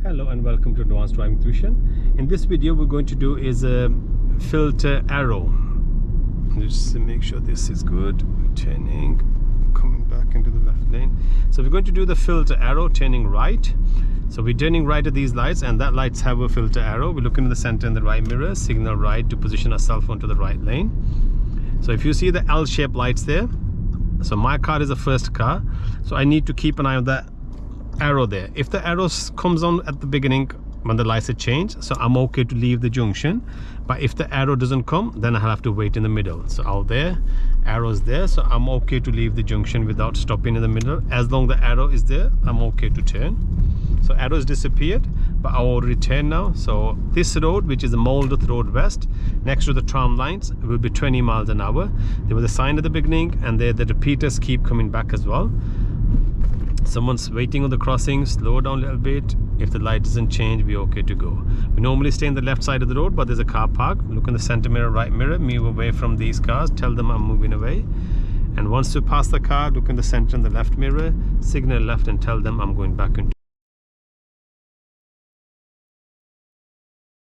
Hello and welcome to Advanced Driving Tuition. In this video we're going to do is a filter arrow. Just to make sure this is good. We're turning, coming back into the left lane. So we're going to do the filter arrow turning right. So we're turning right at these lights, and that lights have a filter arrow. We look into the center in the right mirror, signal right to position ourselves onto the right lane. So if you see the L-shaped lights there, so my car is the first car, so I need to keep an eye on that arrow there. If the arrow comes on at the beginning when the lights are changed, so I'm okay to leave the junction. But if the arrow doesn't come, then I have to wait in the middle. So out there, arrow's there, so I'm okay to leave the junction without stopping in the middle. As long the arrow is there, I'm okay to turn. So arrow's disappeared, but I will return now. So this road, which is the Moldith Road West, next to the tram lines, will be 20 miles an hour. There was a sign at the beginning, and there the repeaters keep coming back as well. Someone's waiting on the crossing, slow down a little bit. If the light doesn't change, we're okay to go. We normally stay on the left side of the road, but there's a car park. Look in the center mirror, right mirror, move away from these cars, tell them I'm moving away. And once you pass the car, look in the center and the left mirror, signal left and tell them I'm going back into